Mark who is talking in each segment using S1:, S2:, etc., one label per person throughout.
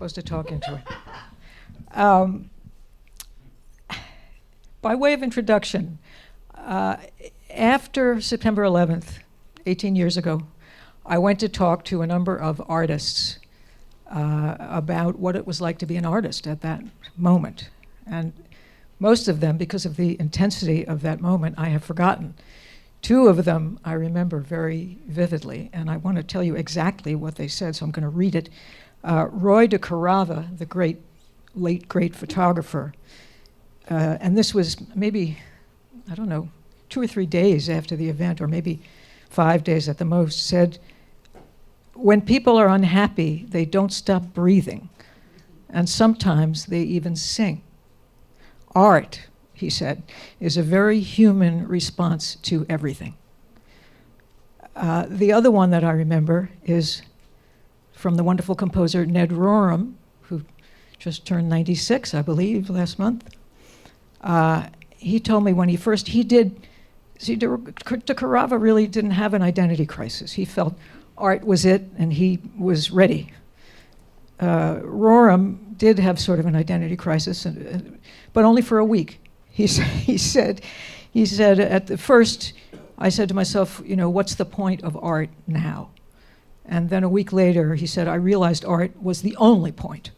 S1: supposed to talk into it. By way of introduction, after September 11th, 18 years ago, I went to talk to a number of artists about what it was like to be an artist at that moment. And most of them, because of the intensity of that moment, I have forgotten. Two of them I remember very vividly, and I want to tell you exactly what they said, so I'm going to read it. Roy de Carava, the late great photographer, and this was maybe, I don't know, 2 or 3 days after the event, or maybe 5 days at the most, said, when people are unhappy, they don't stop breathing, and sometimes they even sing. Art, he said, is a very human response to everything. The other one that I remember is from the wonderful composer Ned Rorem, who just turned 96, I believe, last month. He told me when de Carava really didn't have an identity crisis. He felt art was it, and he was ready. Rorem did have sort of an identity crisis, but only for a week. He said, at the first, I said to myself, what's the point of art now? And then a week later, he said, I realized art was the only point.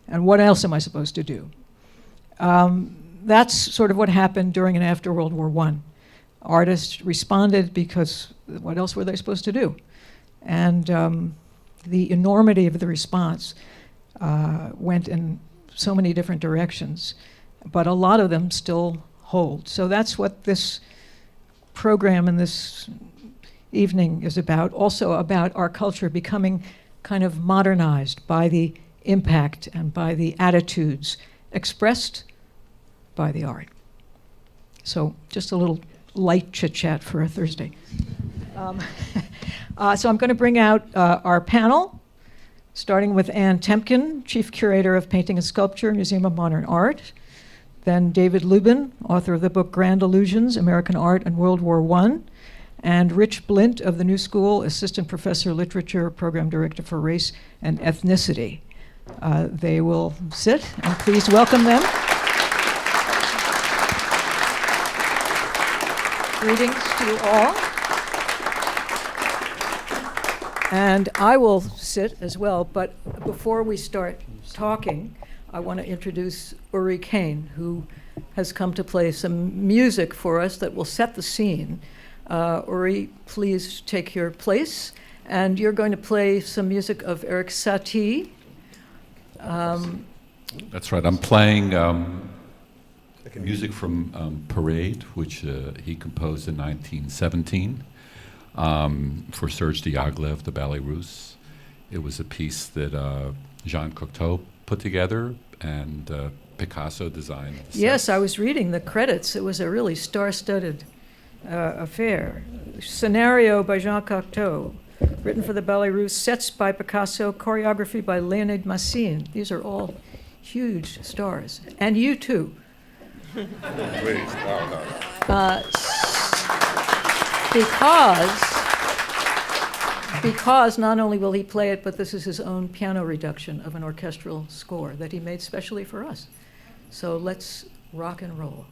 S1: And what else am I supposed to do? That's sort of what happened during and after World War I. Artists responded because what else were they supposed to do? And the enormity of the response went in so many different directions, but a lot of them still hold. So that's what this program and this evening is about, also about our culture becoming kind of modernized by the impact and by the attitudes expressed by the art. So just a little light chit-chat for a Thursday. So I'm going to bring out our panel, starting with Anne Temkin, Chief Curator of Painting and Sculpture, Museum of Modern Art. Then David Lubin, author of the book Grand Illusions, American Art and World War I. And Rich Blint of the New School, Assistant Professor Literature, Program Director for Race and Ethnicity. They will sit, and please welcome them. Greetings to you all. And I will sit as well, but before we start talking, I want to introduce Uri Caine, who has come to play some music for us that will set the scene. Uri, please take your place, and you're going to play some music of Erik Satie.
S2: That's right. I'm playing music from Parade, which he composed in 1917 for Serge Diaghilev, the Ballet Russe. It was a piece that Jean Cocteau put together, and Picasso designed.
S1: Yes, I was reading the credits. It was a really star-studded affair. Scenario by Jean Cocteau, written for the Ballet Russe, sets by Picasso, choreography by Leonid Massine. These are all huge stars. And you too.
S3: Please, no.
S1: Because not only will he play it, but this is his own piano reduction of an orchestral score that he made specially for us. So let's rock and roll.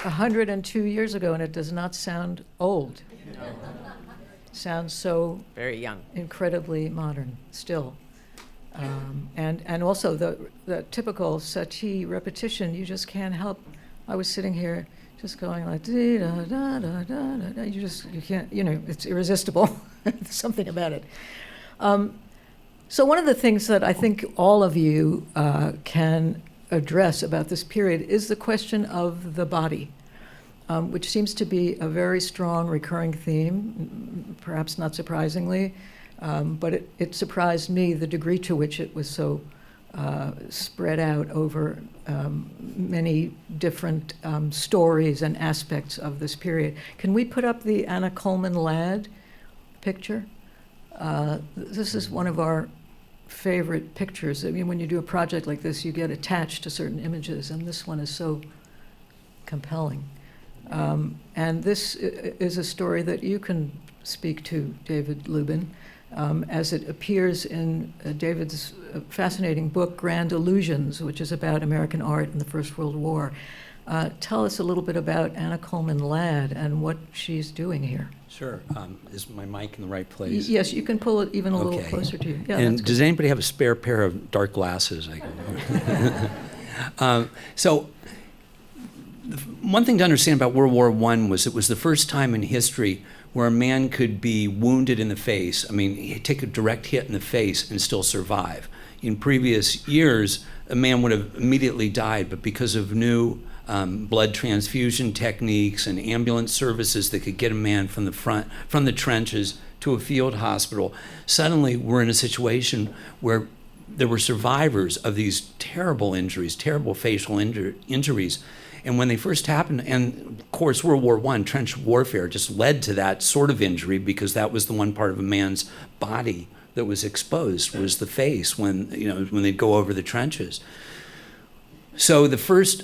S1: 102 years ago, and it does not sound old. Sounds so
S4: Very young.
S1: incredibly modern still. And also the typical Satie repetition, you just can't help. I was sitting here just going like, dee, da, da, da, da, da, da. You can't, it's irresistible. There's something about it. So one of the things that I think all of you can address about this period is the question of the body, which seems to be a very strong recurring theme, perhaps not surprisingly, but it surprised me the degree to which it was so spread out over many different stories and aspects of this period. Can we put up the Anna Coleman Ladd picture? This is one of our favorite pictures. I mean, when you do a project like this, you get attached to certain images, and this one is so compelling. And this is a story that you can speak to, David Lubin, as it appears in David's fascinating book, Grand Illusions, which is about American art in the First World War. Tell us a little bit about Anna Coleman Ladd and what she's doing here.
S5: Sure. Is my mic in the right place?
S1: Yes, you can pull it even a little
S5: Okay.
S1: closer to you. Yeah,
S5: And
S1: that's good.
S5: does anybody have a spare pair of dark glasses? So one thing to understand about World War I was it was the first time in history where a man could be wounded in the face. I mean, he'd take a direct hit in the face and still survive. In previous years, a man would have immediately died, but because of new blood transfusion techniques and ambulance services that could get a man from the trenches to a field hospital, suddenly we're in a situation where there were survivors of these terrible injuries, terrible facial injuries. And when they first happened, and of course World War I, trench warfare just led to that sort of injury because that was the one part of a man's body that was exposed, was the face when they'd go over the trenches. So the first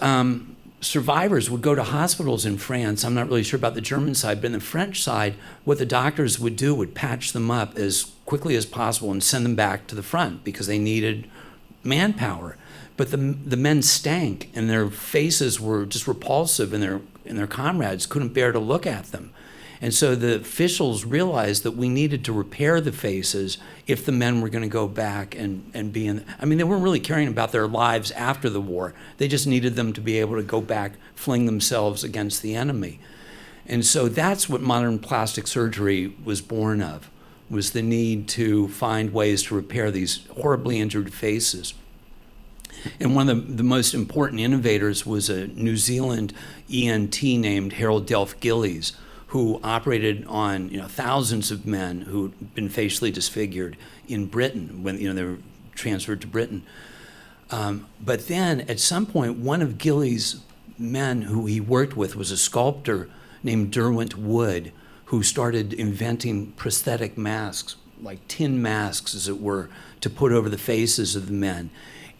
S5: survivors would go to hospitals in France. I'm not really sure about the German side, but in the French side, what the doctors would do would patch them up as quickly as possible and send them back to the front because they needed manpower. But the men stank, and their faces were just repulsive, and their comrades couldn't bear to look at them. And so the officials realized that we needed to repair the faces if the men were going to go back and be in. I mean, they weren't really caring about their lives after the war. They just needed them to be able to go back, fling themselves against the enemy. And so that's what modern plastic surgery was born of, was the need to find ways to repair these horribly injured faces. And one of the most important innovators was a New Zealand ENT named Harold Delph Gillies, who operated on thousands of men who'd been facially disfigured in Britain when they were transferred to Britain. But then at some point, one of Gillies' men who he worked with was a sculptor named Derwent Wood, who started inventing prosthetic masks, like tin masks, as it were, to put over the faces of the men.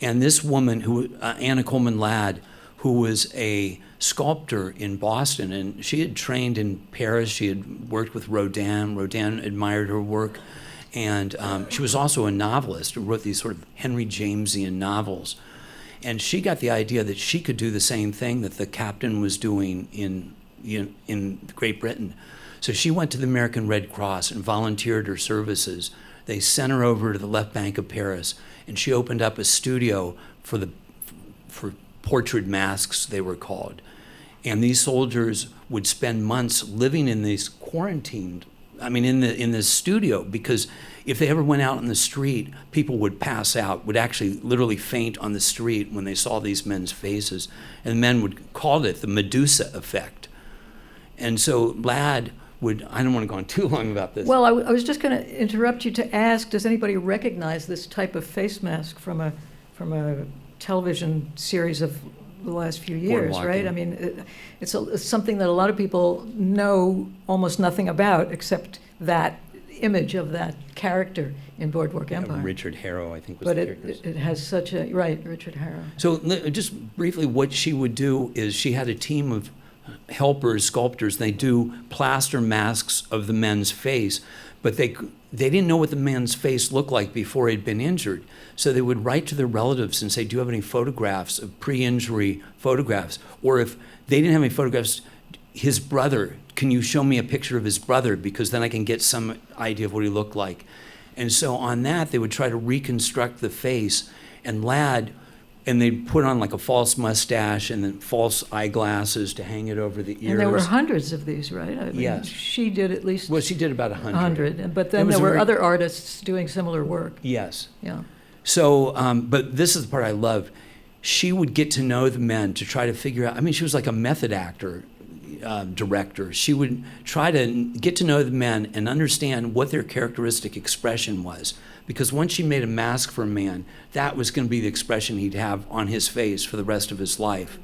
S5: And this woman, Anna Coleman Ladd, who was a sculptor in Boston, and she had trained in Paris. She had worked with Rodin. Rodin admired her work. And she was also a novelist who wrote these sort of Henry Jamesian novels. And she got the idea that she could do the same thing that the captain was doing in Great Britain. So she went to the American Red Cross and volunteered her services. They sent her over to the left bank of Paris, and she opened up a studio for portrait masks, they were called. And these soldiers would spend months living in these in this studio, because if they ever went out on the street, people would pass out, would actually literally faint on the street when they saw these men's faces. And the men would call it the Medusa effect. And so Ladd I don't want to go on too long about this.
S1: Well, I was just going to interrupt you to ask, does anybody recognize this type of face mask from a television series of the last few years, right? I mean, it's something that a lot of people know almost nothing about except that image of that character in Boardwalk Empire.
S5: Richard Harrow, I think, was
S1: but
S5: the character.
S1: it has such a, right, Richard Harrow.
S5: So just briefly, what she would do is she had a team of helpers, sculptors. They do plaster masks of the men's face, but they didn't know what the man's face looked like before he'd been injured. So they would write to their relatives and say, do you have any photographs of pre-injury photographs? Or if they didn't have any photographs, his brother, can you show me a picture of his brother? Because then I can get some idea of what he looked like. And so on that, they would try to reconstruct the face. And Ladd, and they'd put on like a false mustache and then false eyeglasses to hang it over the ears.
S1: And there were hundreds of these, right? I mean,
S5: Yes.
S1: She did at least
S5: Well, she did about 100.
S1: 100, but then
S5: It was
S1: there were
S5: very-
S1: other artists doing similar work.
S5: Yes.
S1: Yeah.
S5: So, but this is the part I loved. She would get to know the men to try to figure out, I mean, she was like a method actor, director. She would try to get to know the men and understand what their characteristic expression was. Because once she made a mask for a man, that was going to be the expression he'd have on his face for the rest of his life.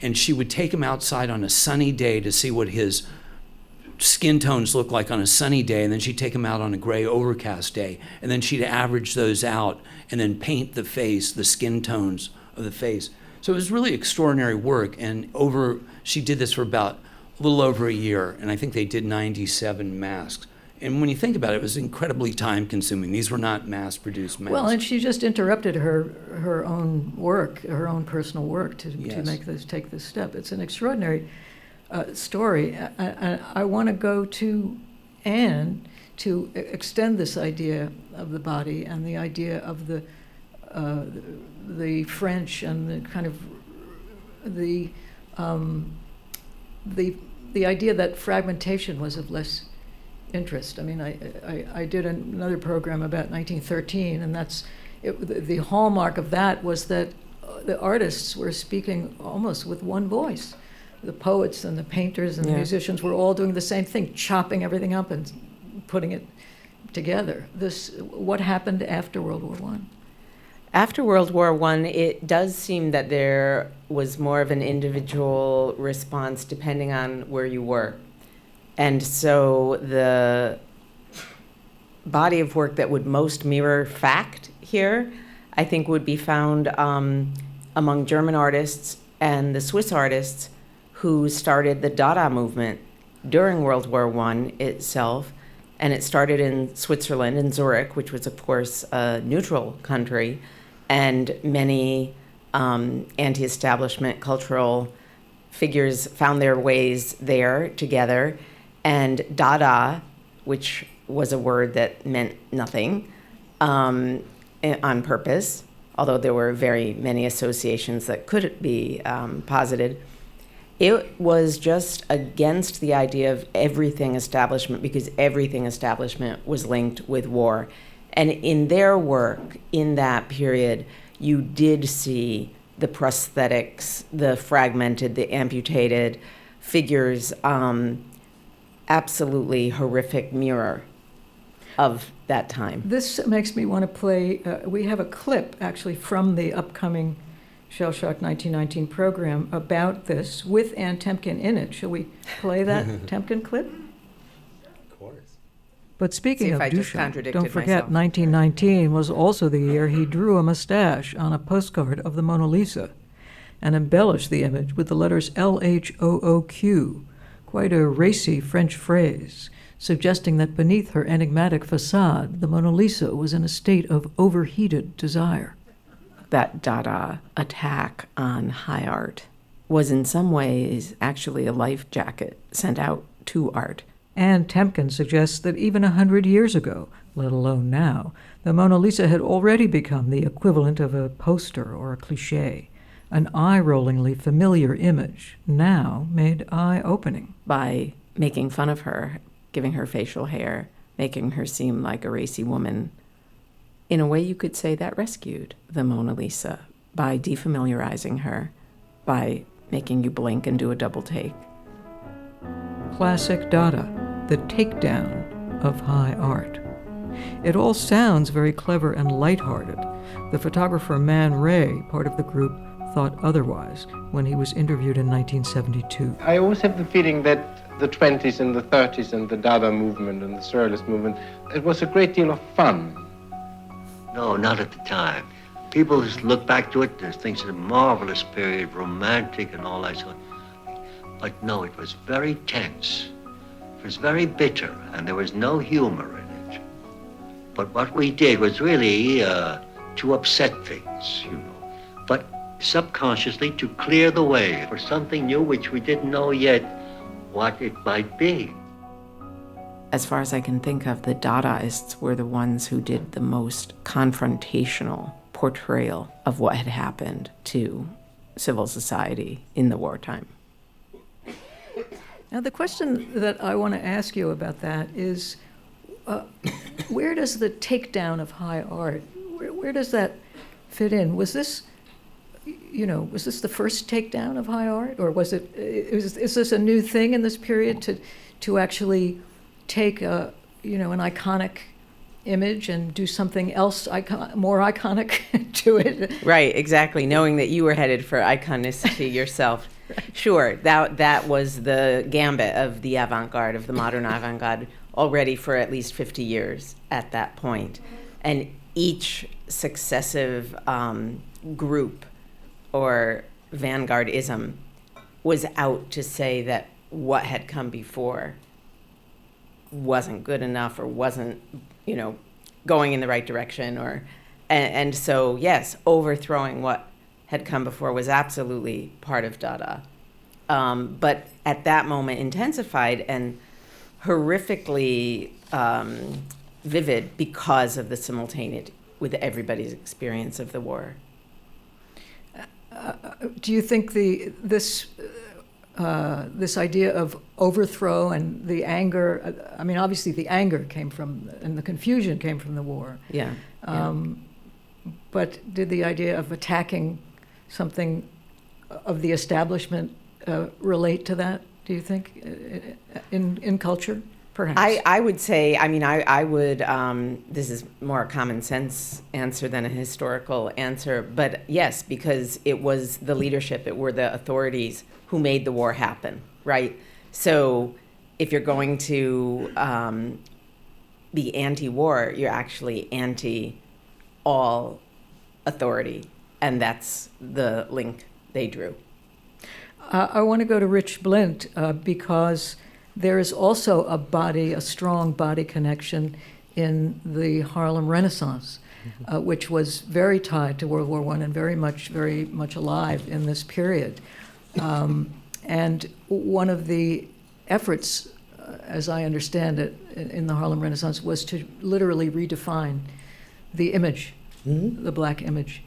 S5: And she would take him outside on a sunny day to see what his skin tones look like on a sunny day, and then she'd take him out on a gray overcast day, and then she'd average those out and then paint the face, the skin tones of the face. So it was really extraordinary work, and she did this for about a little over a year, and I think they did 97 masks. And when you think about it, it was incredibly time-consuming. These were not mass-produced masks.
S1: Well, and she just interrupted her own work, her own personal work, to take this step. It's an extraordinary story. I want to go to Anne to extend this idea of the body and the idea of the French and the kind of the idea that fragmentation was of less interest. I mean, I did another program about 1913, and the hallmark of that was that the artists were speaking almost with one voice. The poets and the painters and the musicians were all doing the same thing, chopping everything up and putting it together. What happened after World War I?
S4: After World War I, it does seem that there was more of an individual response depending on where you were. And so the body of work that would most mirror fact here, I think, would be found among German artists and the Swiss artists who started the Dada movement during World War I itself. And it started in Switzerland, in Zurich, which was, of course, a neutral country. And many anti-establishment cultural figures found their ways there together. And Dada, which was a word that meant nothing on purpose, although there were very many associations that could be posited, it was just against the idea of everything establishment, because everything establishment was linked with war. And in their work, in that period, you did see the prosthetics, the fragmented, the amputated figures, absolutely horrific mirror of that time.
S1: This makes me want to play, we have a clip actually from the upcoming Shell Shock 1919 program about this with Anne Temkin in it. Shall we play that Temkin clip?
S5: Of course.
S1: But speaking
S4: See if
S1: of
S4: I just
S1: Duchamp,
S4: contradicted
S1: don't forget
S4: myself.
S1: 1919 was also the year he drew a mustache on a postcard of the Mona Lisa and embellished the image with the letters LHOOQ, quite a racy French phrase, suggesting that beneath her enigmatic facade, the Mona Lisa was in a state of overheated desire.
S4: That Dada attack on high art was in some ways actually a life jacket sent out to art.
S1: And Temkin suggests that even 100 years ago, let alone now, the Mona Lisa had already become the equivalent of a poster or a cliché, an eye-rollingly familiar image, now made eye-opening.
S4: By making fun of her, giving her facial hair, making her seem like a racy woman. In a way, you could say that rescued the Mona Lisa by defamiliarizing her, by making you blink and do a double take.
S1: Classic Dada, the takedown of high art. It all sounds very clever and lighthearted. The photographer Man Ray, part of the group, thought otherwise when he was interviewed in 1972.
S6: I always have the feeling that the 20s and the 30s and the Dada movement and the Surrealist movement, it was a great deal of fun.
S7: No, not at the time. People just look back to it, they think it's a marvelous period, romantic and all that sort. But no, it was very tense. It was very bitter, and there was no humor in it. But what we did was really to upset things, you know, but subconsciously to clear the way for something new which we didn't know yet what it might be.
S4: As far as I can think of, the Dadaists were the ones who did the most confrontational portrayal of what had happened to civil society in the wartime.
S1: Now, the question that I want to ask you about that is, where does the takedown of high art, where does that fit in? Was this, was this the first takedown of high art, or is this a new thing in this period to actually take an iconic image and do something else more iconic to it?
S4: Right, exactly. Knowing that you were headed for iconicity yourself. Right. Sure, that was the gambit of the avant-garde, of the modern avant-garde, already for at least 50 years at that point. And each successive group or vanguardism was out to say that what had come before wasn't good enough, or wasn't, going in the right direction, and so yes, overthrowing what had come before was absolutely part of Dada, but at that moment intensified and horrifically vivid because of the simultaneity with everybody's experience of the war.
S1: Do you think this idea of overthrow and the anger, obviously the anger came from, and the confusion came from the war.
S4: Yeah.
S1: But did the idea of attacking something of the establishment relate to that, do you think, in culture, perhaps?
S4: I would say, I would, this is more a common sense answer than a historical answer, but yes, because it was the leadership, it were the authorities who made the war happen, right? So if you're going to be anti-war, you're actually anti-all authority, and that's the link they drew.
S1: I want to go to Rich Blint because there is also a strong body connection in the Harlem Renaissance, which was very tied to World War I and very much alive in this period. And one of the efforts, as I understand it, in the Harlem Renaissance was to literally redefine the image, the black image.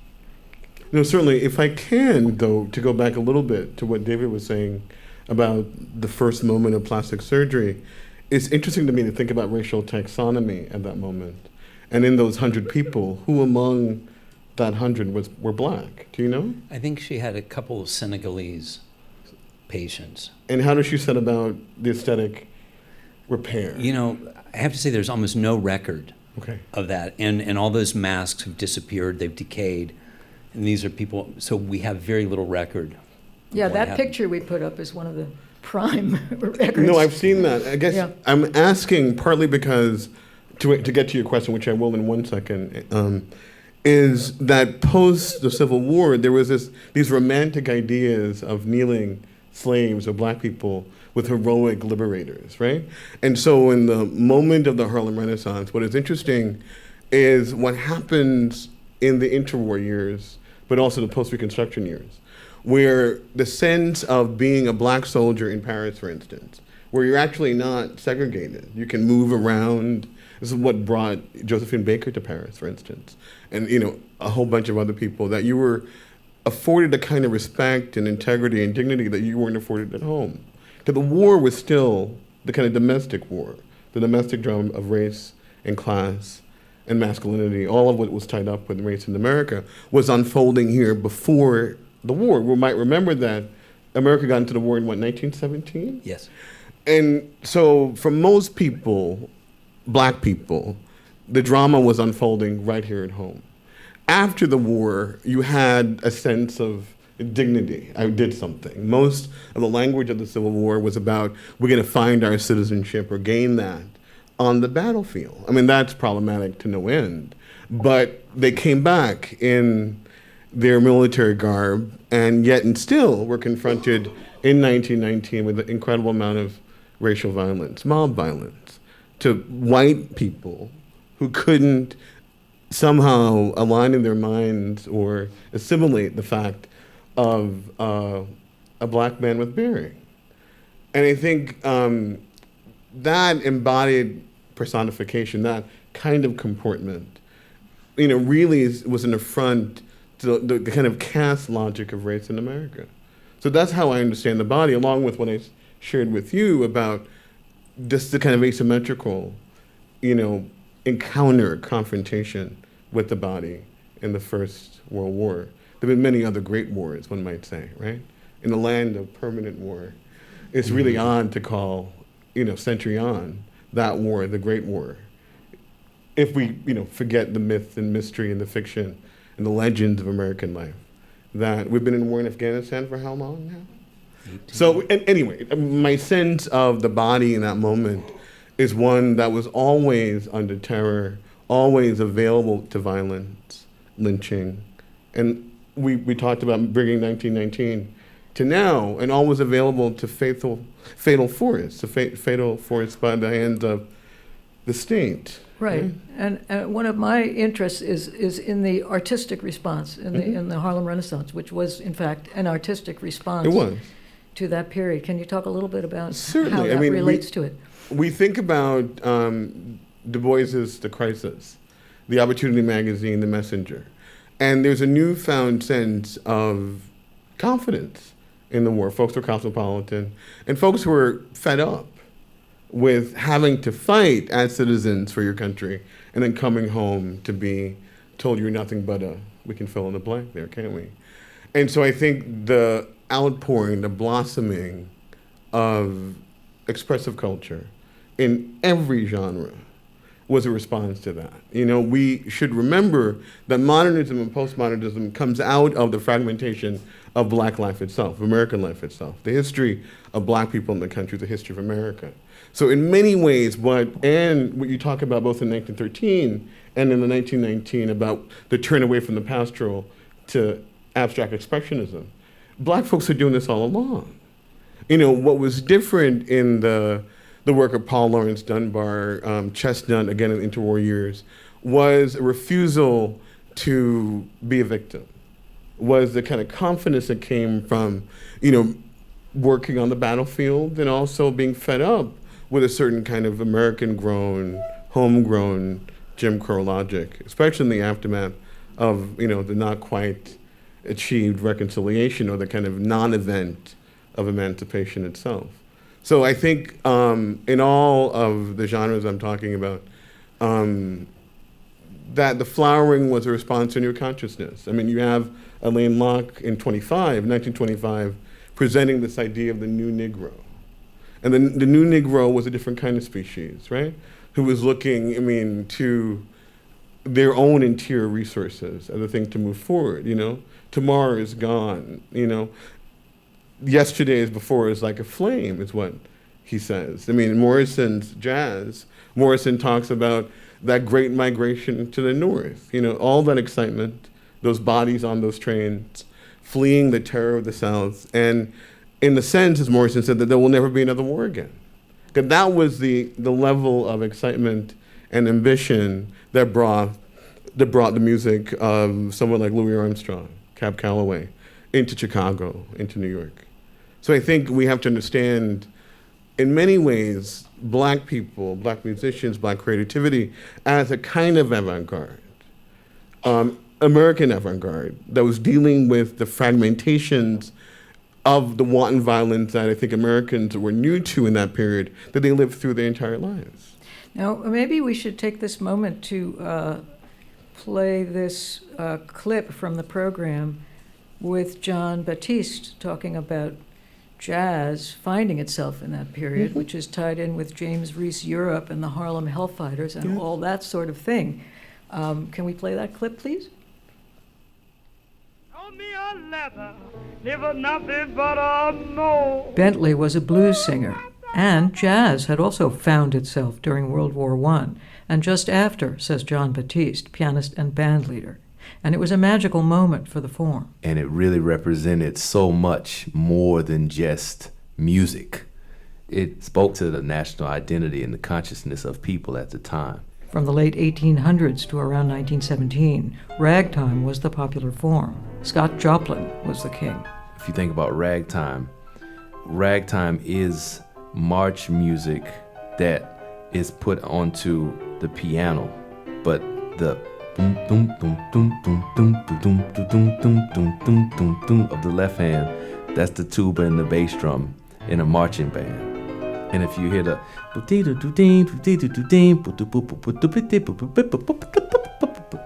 S8: No, certainly. If I can, though, to go back a little bit to what David was saying about the first moment of plastic surgery, it's interesting to me to think about racial taxonomy at that moment. And in those 100 people, who among that 100 were black? Do you know?
S5: I think she had a couple of Senegalese patients.
S8: And how does she set about the aesthetic repair?
S5: I have to say there's almost no record
S8: Okay.
S5: of that. And all those masks have disappeared, they've decayed. And these are people, so we have very little record.
S1: Yeah, that picture we put up is one of the prime records.
S8: No, I've seen that. I guess
S1: Yeah.
S8: I'm asking partly because, to get to your question, which I will in 1 second, is that post the Civil War, there was these romantic ideas of kneeling slaves or black people with heroic liberators, right? And so in the moment of the Harlem Renaissance, what is interesting is what happens in the interwar years, but also the post-Reconstruction years, where the sense of being a black soldier in Paris, for instance, where you're actually not segregated. You can move around. This is what brought Josephine Baker to Paris, for instance, and a whole bunch of other people, that you were afforded a kind of respect and integrity and dignity that you weren't afforded at home. Because the war was still the kind of domestic war, the domestic drum of race and class and masculinity, all of what was tied up with race in America, was unfolding here before the war. We might remember that America got into the war in, 1917?
S5: Yes.
S8: And so for most people, black people, the drama was unfolding right here at home. After the war, you had a sense of dignity. I did something. Most of the language of the Civil War was about, we're going to find our citizenship or gain that on the battlefield. That's problematic to no end. But they came back in their military garb, and yet and still were confronted in 1919 with an incredible amount of racial violence, mob violence, to white people who couldn't somehow align in their minds or assimilate the fact of a black man with bearing. And I think that embodied personification, that kind of comportment, really was an affront to the kind of caste logic of race in America. So that's how I understand the body, along with what I shared with you about just the kind of asymmetrical, encounter, confrontation with the body in the First World War. There have been many other great wars, one might say, right? In the land of permanent war, it's really odd to call, century on, that war the Great War. If we, forget the myth and mystery and the fiction and the legends of American life, that we've been in war in Afghanistan for how long now? So anyway, my sense of the body in that moment is one that was always under terror, always available to violence, lynching. And we talked about bringing 1919 to now, and always available to fatal force, fatal force by the hands of the state.
S1: Right, and one of my interests is in the artistic response in the Harlem Renaissance, which was in fact an artistic response.
S8: It was.
S1: To that period. Can you talk a little bit about
S8: Certainly.
S1: how that relates to it?
S8: We think about Du Bois's The Crisis, the Opportunity magazine, The Messenger, and there's a newfound sense of confidence in the war. Folks were cosmopolitan, and folks were fed up with having to fight as citizens for your country and then coming home to be told you're nothing but we can fill in the blank there, can't we? And so I think the outpouring, the blossoming of expressive culture in every genre was a response to that. We should remember that modernism and postmodernism comes out of the fragmentation of black life itself, American life itself. The history of black people in the country is the history of America. So in many ways, what you talk about both in 1913 and in the 1919 about the turn away from the pastoral to abstract expressionism, black folks are doing this all along. What was different in the work of Paul Laurence Dunbar, Chestnut, again in interwar years, was a refusal to be a victim, was the kind of confidence that came from, working on the battlefield and also being fed up with a certain kind of American-grown, homegrown Jim Crow logic, especially in the aftermath of, the not quite achieved reconciliation or the kind of non-event of emancipation itself. So I think in all of the genres I'm talking about, that the flowering was a response to new consciousness. I mean, you have Alain Locke in 1925, presenting this idea of the new Negro. And the new Negro was a different kind of species, right? Who was looking, to their own interior resources as a thing to move forward, Tomorrow is gone, Yesterday is before is like a flame, is what he says. Morrison's jazz, Morrison talks about that great migration to the north, all that excitement, those bodies on those trains, fleeing the terror of the South. And in the sense, as Morrison said, that there will never be another war again. Because that was the level of excitement and ambition that brought the music of someone like Louis Armstrong, Cab Calloway, into Chicago, into New York. So I think we have to understand, in many ways, black people, black musicians, black creativity as a kind of avant-garde, American avant-garde that was dealing with the fragmentations of the wanton violence that I think Americans were new to in that period, that they lived through their entire lives.
S1: Now, maybe we should take this moment to play this clip from the program with John Batiste talking about jazz finding itself in that period, which is tied in with James Reese Europe and the Harlem Hellfighters and all that sort of thing. Can we play that clip, please? Bentley was a blues singer, and jazz had also found itself during World War I, and just after, says John Batiste, pianist and band leader. And it was a magical moment for the form.
S9: And it really represented so much more than just music. It spoke to the national identity and the consciousness of people at the time.
S1: From the late 1800s to around 1917, ragtime was the popular form. Scott Joplin was the king.
S9: If you think about ragtime is march music that is put onto the piano, but the boom boom boom boom boom boom boom boom boom boom boom boom boom boom of the left hand, that's the tuba and the bass drum in a marching band. And if you hear the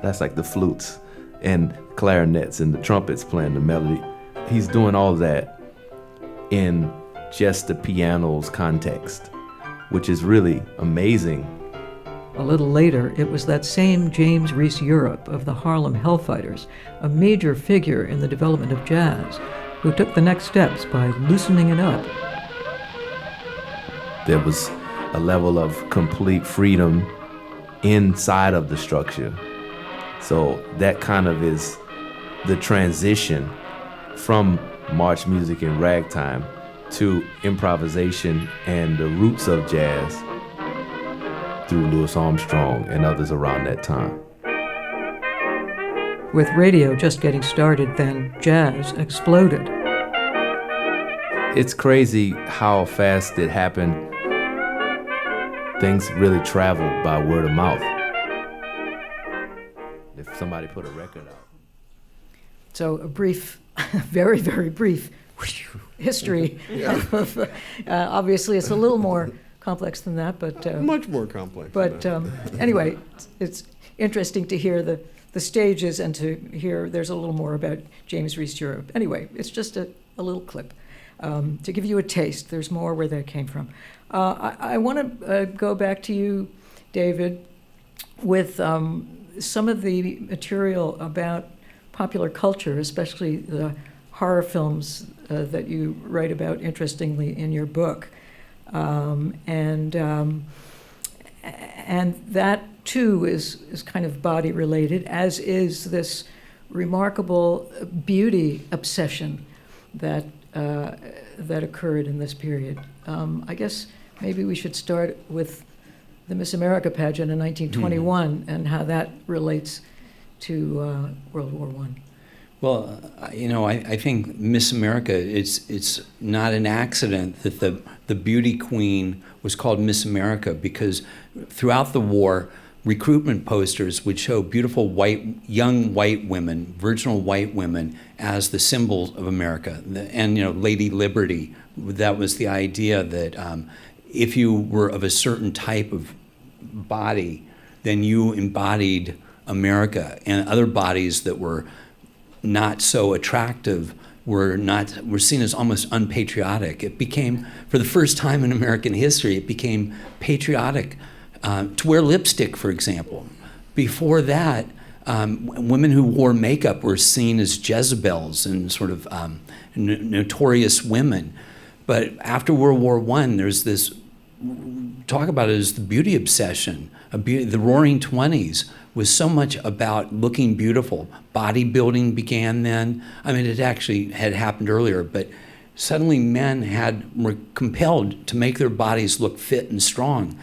S9: that's like the flutes and clarinets and the trumpets playing the melody. He's doing all that in just the piano's context, which is really amazing.
S1: A little later, it was that same James Reese Europe of the Harlem Hellfighters, a major figure in the development of jazz, who took the next steps by loosening it up.
S9: There was a level of complete freedom inside of the structure. So that kind of is the transition from march music and ragtime to improvisation and the roots of jazz through Louis Armstrong and others around that time.
S1: With radio just getting started, then jazz exploded.
S9: It's crazy how fast it happened. Things really traveled by word of mouth. If somebody put a record out.
S1: So a brief, very, very brief history. Of, obviously, it's a little more complex than that, but...
S8: Much more complex.
S1: But anyway, it's interesting to hear the stages and to hear there's a little more about James Reese Europe. Anyway, it's just a little clip to give you a taste. There's more where that came from. I want to go back to you, David, with some of the material about popular culture, especially the horror films that you write about interestingly in your book. And that, too, is kind of body related, as is this remarkable beauty obsession that occurred in this period. I guess maybe we should start with the Miss America pageant in 1921 and how that relates to World War I.
S5: Well, I think Miss America, it's not an accident that the beauty queen was called Miss America, because throughout the war, recruitment posters would show beautiful young white women, virginal white women, as the symbols of America. And Lady Liberty, that was the idea that if you were of a certain type of body, then you embodied America, and other bodies that were not so attractive were seen as almost unpatriotic. It became, for the first time in American history, it became patriotic to wear lipstick, for example. Before that, women who wore makeup were seen as Jezebels and sort of notorious women. But after World War I, there's this, talk about it as the beauty obsession. The Roaring Twenties was so much about looking beautiful. Bodybuilding began then. I mean, it actually had happened earlier, but suddenly men were compelled to make their bodies look fit and strong,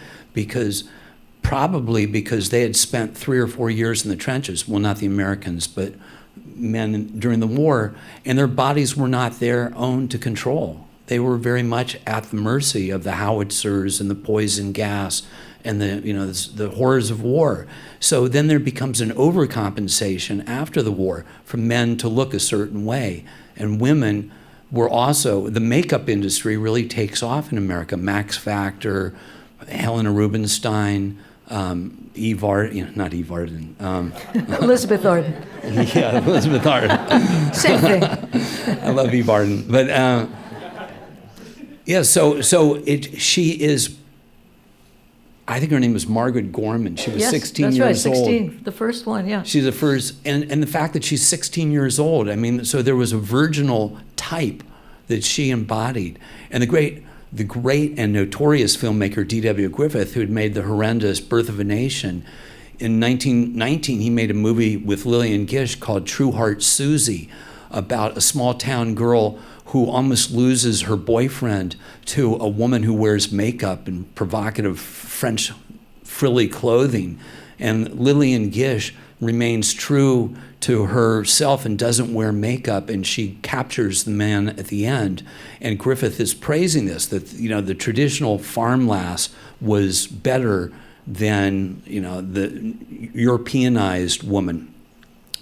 S5: probably because they had spent 3 or 4 years in the trenches. Well, not the Americans, but men during the war, and their bodies were not their own to control. They were very much at the mercy of the howitzers and the poison gas and the horrors of war. So then there becomes an overcompensation after the war for men to look a certain way. And women were also, the makeup industry really takes off in America. Max Factor, Helena Rubinstein, Eve Arden, not Eve Arden.
S1: Elizabeth Arden.
S5: Yeah, Elizabeth Arden.
S1: Same thing.
S5: I love Eve Arden. But yeah, so she is, I think her name was Margaret Gorman. She was 16 years old.
S1: That's right, 16, the first one, yeah.
S5: She's the first, and the fact that she's 16 years old, I mean, so there was a virginal type that she embodied. And the great and notorious filmmaker D.W. Griffith, who had made the horrendous Birth of a Nation, in 1919 he made a movie with Lillian Gish called True Heart Susie, about a small town girl who almost loses her boyfriend to a woman who wears makeup and provocative French frilly clothing. And Lillian Gish remains true to herself and doesn't wear makeup, and she captures the man at the end. And Griffith is praising this, that the traditional farm lass was better than the Europeanized woman.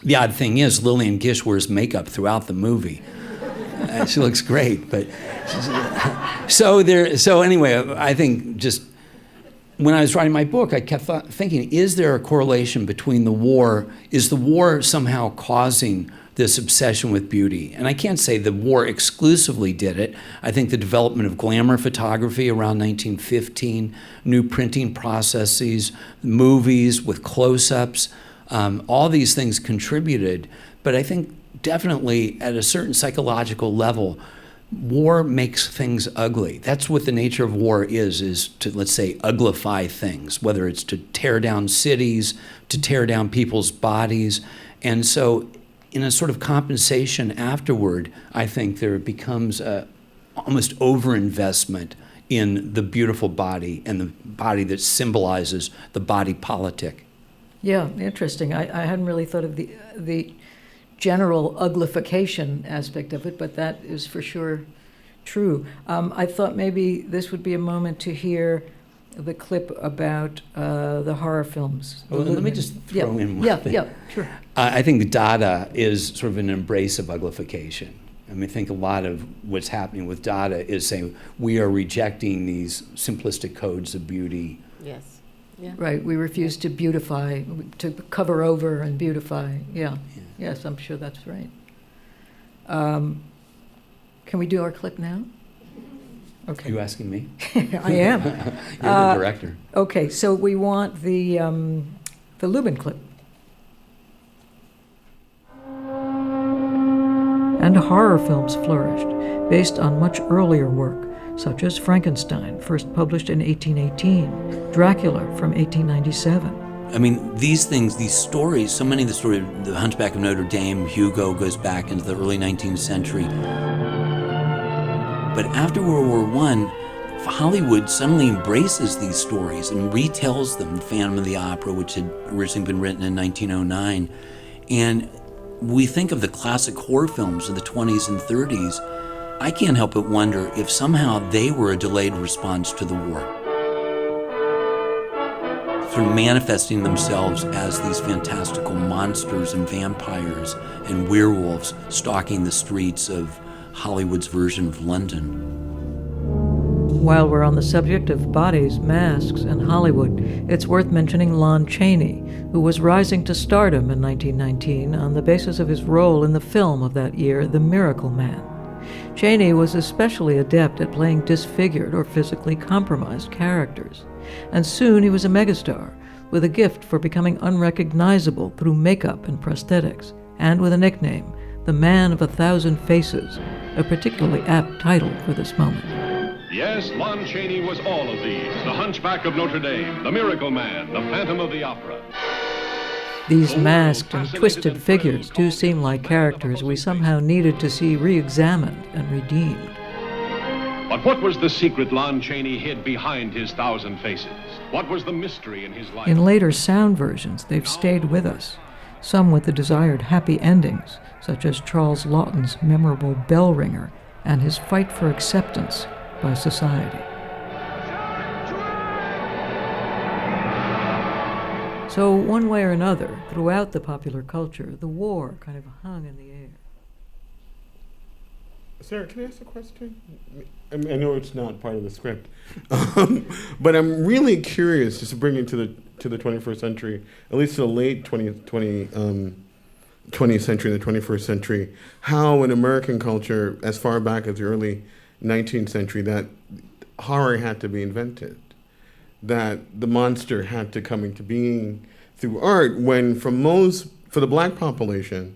S5: The odd thing is Lillian Gish wears makeup throughout the movie. She looks great, but so anyway, I think just when I was writing my book, I kept thinking, is there a correlation between the war? Is the war somehow causing this obsession with beauty? And I can't say the war exclusively did it. I think the development of glamour photography around 1915, new printing processes, movies with close-ups, all these things contributed. But I think definitely at a certain psychological level, war makes things ugly. That's what the nature of war is to, let's say, uglify things, whether it's to tear down cities, to tear down people's bodies. And so in a sort of compensation afterward, I think there becomes a almost overinvestment in the beautiful body and the body that symbolizes the body politic.
S1: Yeah, interesting. I hadn't really thought of the general uglification aspect of it, but that is for sure true. I thought maybe this would be a moment to hear the clip about the horror films.
S5: Well, let me just throw in one thing.
S1: Yeah, sure.
S5: I think Dada is sort of an embrace of uglification. I mean, I think a lot of what's happening with Dada is saying we are rejecting these simplistic codes of beauty.
S4: Yes. Yeah.
S1: Right, we refuse to beautify, to cover over and beautify. Yeah. Yes, I'm sure that's right. Can we do our clip now? Okay.
S5: Are you asking me?
S1: I am.
S5: You're the director.
S1: Okay, so we want the Lubin clip. And horror films flourished, based on much earlier work, such as Frankenstein, first published in 1818, Dracula from 1897.
S5: I mean, these things, these stories, so many of the stories, The Hunchback of Notre Dame, Hugo goes back into the early 19th century. But after World War I, Hollywood suddenly embraces these stories and retells them. Phantom of the Opera, which had originally been written in 1909. And we think of the classic horror films of the 20s and 30s. I can't help but wonder if somehow they were a delayed response to the war, sort of manifesting themselves as these fantastical monsters and vampires and werewolves stalking the streets of Hollywood's version of London.
S1: While we're on the subject of bodies, masks, and Hollywood, it's worth mentioning Lon Chaney, who was rising to stardom in 1919 on the basis of his role in the film of that year, The Miracle Man. Chaney was especially adept at playing disfigured or physically compromised characters, and soon he was a megastar, with a gift for becoming unrecognizable through makeup and prosthetics, and with a nickname, the Man of 1,000 Faces, a particularly apt title for this moment.
S10: Yes, Lon Chaney was all of these. The Hunchback of Notre Dame, The Miracle Man, The Phantom of the Opera.
S1: These masked and twisted figures do seem like characters we somehow needed to see re-examined and redeemed.
S10: But what was the secret Lon Chaney hid behind his 1,000 faces? What was the mystery in his life?
S1: In later sound versions, they've stayed with us, some with the desired happy endings, such as Charles Lawton's memorable Bell Ringer and his fight for acceptance by society. So one way or another, throughout the popular culture, the war kind of hung in the air.
S8: Sarah, can I ask a question? I know it's not part of the script, but I'm really curious, just to bring it to the 21st century, at least to the late 20th century, the 21st century, how in American culture, as far back as the early 19th century, that horror had to be invented, that the monster had to come into being through art, when for the black population,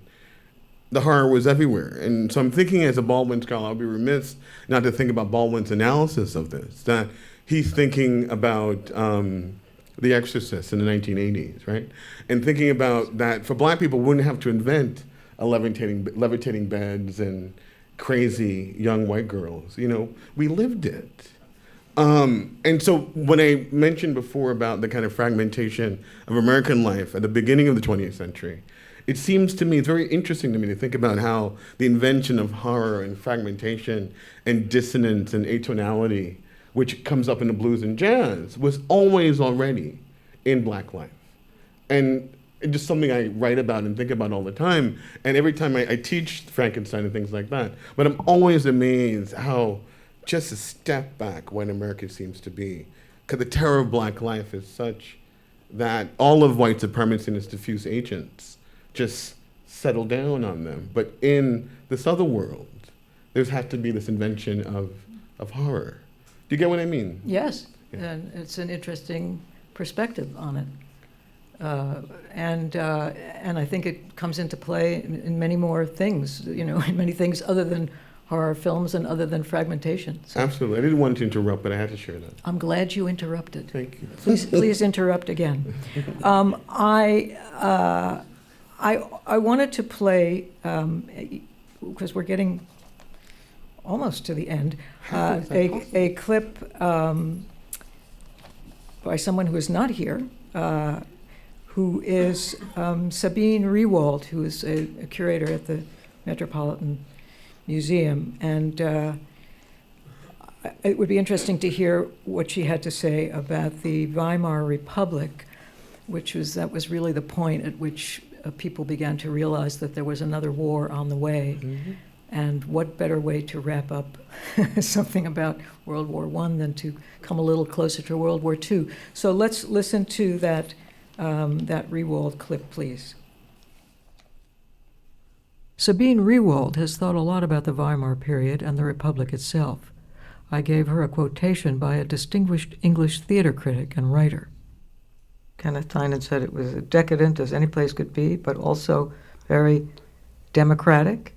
S8: the horror was everywhere. And so I'm thinking, as a Baldwin scholar, I'll be remiss not to think about Baldwin's analysis of this, that he's thinking about The Exorcist in the 1980s, right? And thinking about that for black people, wouldn't have to invent levitating beds and crazy young white girls. You know, we lived it. And so when I mentioned before about the kind of fragmentation of American life at the beginning of the 20th century, it seems to me, it's very interesting to me to think about how the invention of horror and fragmentation and dissonance and atonality, which comes up in the blues and jazz, was always already in Black life. And it's just something I write about and think about all the time. And every time I teach Frankenstein and things like that. But I'm always amazed how just a step back white America seems to be. Because the terror of Black life is such that all of white supremacy and its diffuse agents just settle down on them. But in this other world, there's had to be this invention of horror. Do you get what I mean?
S1: Yes,
S8: Yeah.
S1: and it's an interesting perspective on it. And I think it comes into play in many more things, you know, in many things other than horror films and other than fragmentation. So
S8: Absolutely. I didn't want to interrupt, but I had to share that.
S1: I'm glad you interrupted.
S8: Thank you.
S1: Please interrupt again. I wanted to play, because we're getting almost to the end, a clip by someone who is not here, who is Sabine Rewald, who is a curator at the Metropolitan Museum. And it would be interesting to hear what she had to say about the Weimar Republic, that was really the point at which people began to realize that there was another war on the way. Mm-hmm. And what better way to wrap up something about World War I than to come a little closer to World War II. So let's listen to that Rewald clip, please. Sabine Rewald has thought a lot about the Weimar period and the Republic itself. I gave her a quotation by a distinguished English theater critic and writer. Kenneth Tynan said it was as decadent as any place could be, but also very democratic.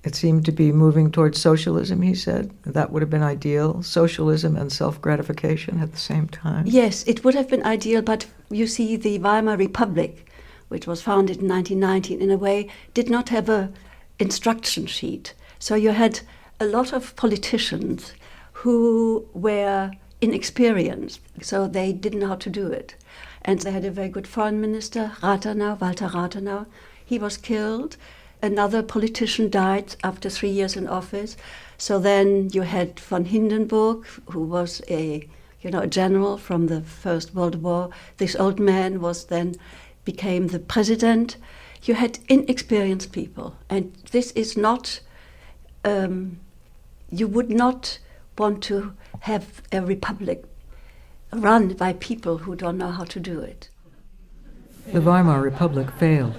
S1: It seemed to be moving towards socialism, he said. That would have been ideal, socialism and self-gratification at the same time.
S11: Yes, it would have been ideal, but you see, the Weimar Republic, which was founded in 1919, in a way, did not have an instruction sheet. So you had a lot of politicians who were inexperienced, so they didn't know how to do it. And they had a very good foreign minister, Walter Rathenau. He was killed. Another politician died after 3 years in office. So then you had von Hindenburg, who was a general from the First World War. This old man became the president. You had inexperienced people, and this is not. You would not want to have a republic run by people who don't know how to do it.
S1: The Weimar Republic failed.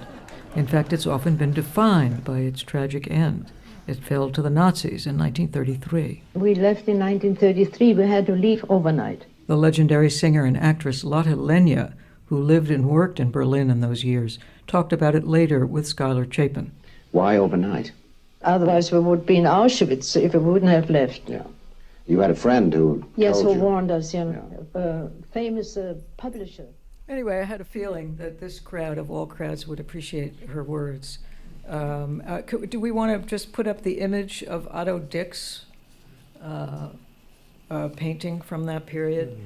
S1: In fact, it's often been defined by its tragic end. It fell to the Nazis in 1933.
S12: We left in 1933. We had to leave overnight.
S1: The legendary singer and actress Lotte Lenya, who lived and worked in Berlin in those years, talked about it later with Schuyler Chapin.
S13: Why overnight?
S12: Otherwise we would be in Auschwitz if we wouldn't have left.
S13: Yeah. You had a friend who
S12: Yes, who
S13: you.
S12: warned us, famous publisher.
S1: Anyway, I had a feeling that this crowd of all crowds would appreciate her words. Do we want to just put up the image of Otto Dick's painting from that period?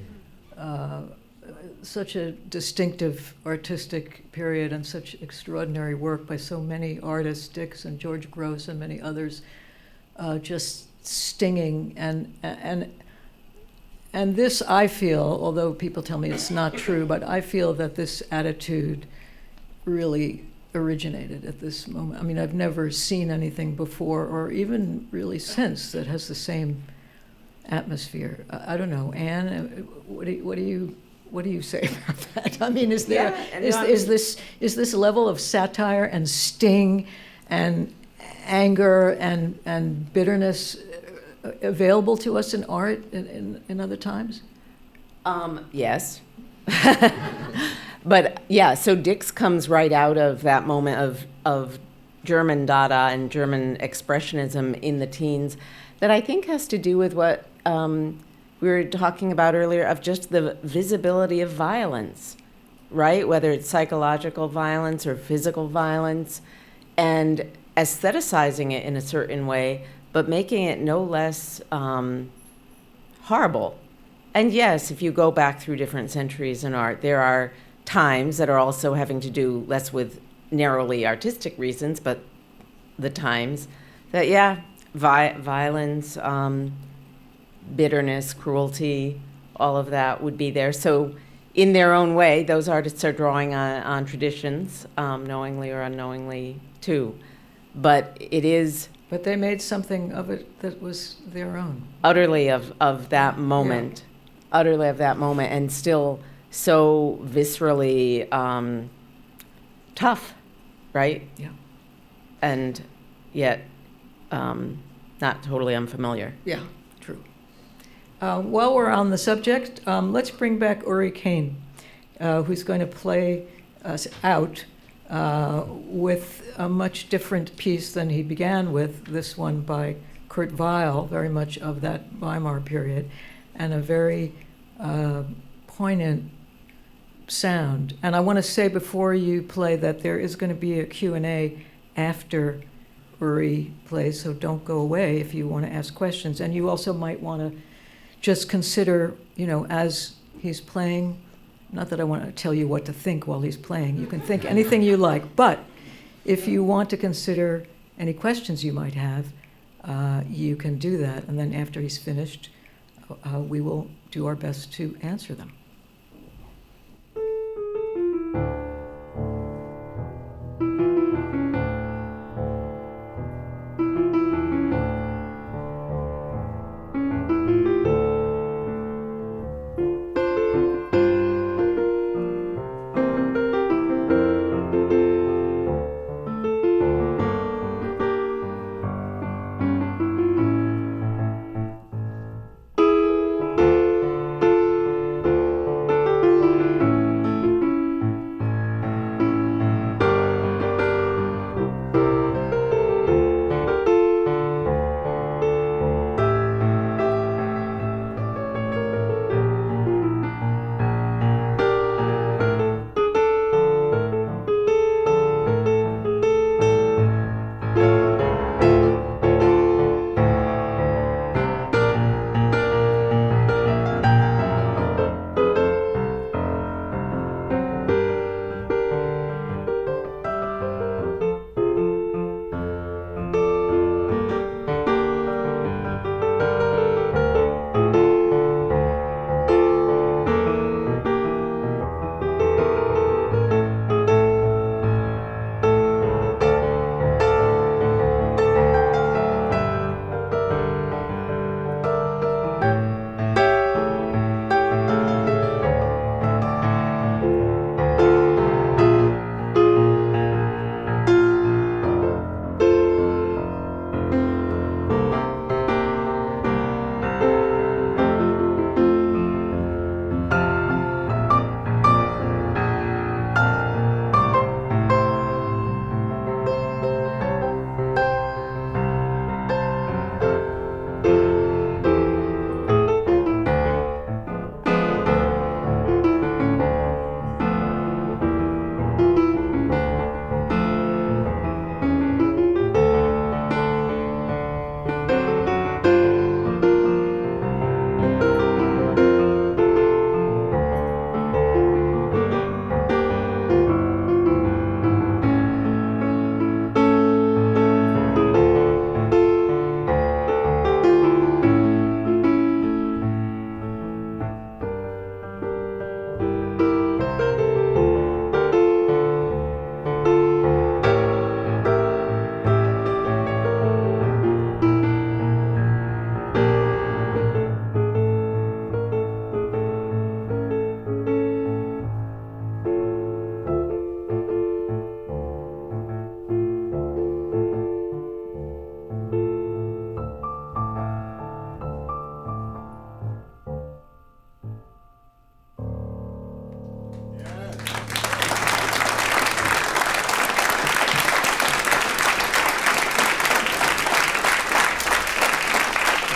S1: Such a distinctive artistic period and such extraordinary work by so many artists, Dix and George Gross and many others, just stinging. And this, I feel, although people tell me it's not true, but I feel that this attitude really originated at this moment. I mean, I've never seen anything before or even really since that has the same atmosphere. I don't know, Anne, what do you say about that? I mean, is this level of satire and sting and anger and bitterness available to us in art in other times?
S4: Yes. But yeah, so Dix comes right out of that moment of German Dada and German Expressionism in the teens that I think has to do with what we were talking about earlier, of just the visibility of violence, right? Whether it's psychological violence or physical violence. and aestheticizing it in a certain way, but making it no less horrible. And yes, if you go back through different centuries in art, there are times that are also having to do less with narrowly artistic reasons, but the times that, yeah, violence, bitterness, cruelty, all of that would be there. So in their own way, those artists are drawing on traditions, knowingly or unknowingly too. But it is...
S1: But they made something of it that was their own.
S4: Utterly of that moment. Yeah. Utterly of that moment, and still so viscerally tough, right?
S1: Yeah.
S4: And yet not totally unfamiliar.
S1: Yeah, true. While we're on the subject, let's bring back Uri Caine, who's going to play us out with a much different piece than he began with, this one by Kurt Weill, very much of that Weimar period, and a very poignant sound. And I want to say before you play that there is going to be a Q&A after Uri plays, so don't go away if you want to ask questions. And you also might want to just consider, as he's playing, not that I want to tell you what to think while he's playing. You can think anything you like. But if you want to consider any questions you might have, you can do that. And then after he's finished, we will do our best to answer them.